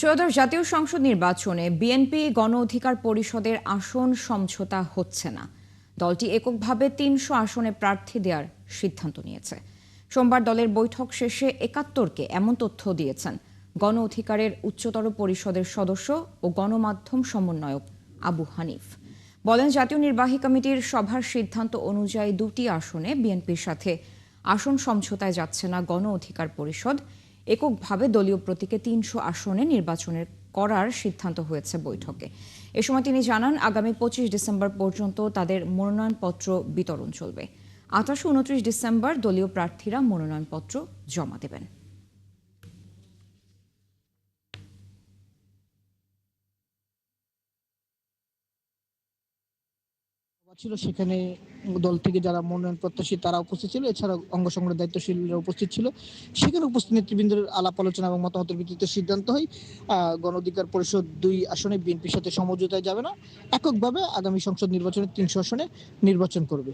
ত্রয়োদশ জাতীয় সংসদ নির্বাচনে বিএনপি গণ অধিকার পরিষদের আসন সমঝোতা হচ্ছে না। দলটি এককভাবে ৩০০ আসনে প্রার্থী দেওয়ার সিদ্ধান্ত নিয়েছে। সোমবার দলের বৈঠক শেষে ৭১কে এমন তথ্য দিয়েছেন গণ অধিকারের উচ্চতর পরিষদের সদস্য ও গণমাধ্যম সমন্বয়ক আবু হানিফ। বলেন, জাতীয় নির্বাহী কমিটির সভার সিদ্ধান্ত অনুযায়ী দুটি আসনে বিএনপির সাথে আসন সমঝোতায় যাচ্ছে না গণ অধিকার পরিষদ। এককভাবে দলীয় প্রতীকে ৩০০ আসনে নির্বাচনের করার সিদ্ধান্ত হয়েছে বৈঠকে। এ সময় তিনি জানান, আগামী ২৫ ডিসেম্বর পর্যন্ত তাদের মনোনয়নপত্র বিতরণ চলবে। ২৮ ও ২৯ ডিসেম্বর দলীয় প্রার্থীরা মনোনয়নপত্র জমা দেবেন। ছিল সেখানে দল থেকে যারা মনোনয়ন প্রত্যাশী তারা উপস্থিত ছিল, এছাড়া অঙ্গ সংগঠনের দায়িত্বশীলরা উপস্থিত ছিল। সেখানে উপস্থিত নেতৃবৃন্দের আলাপ আলোচনা এবং মতামতের ভিত্তিতে সিদ্ধান্ত হয় গণ অধিকার পরিষদ ২ আসনে বিএনপির সাথে সমঝোতায় যাবে না, এককভাবে আগামী সংসদ নির্বাচনে ৩০০ আসনে নির্বাচন করবে।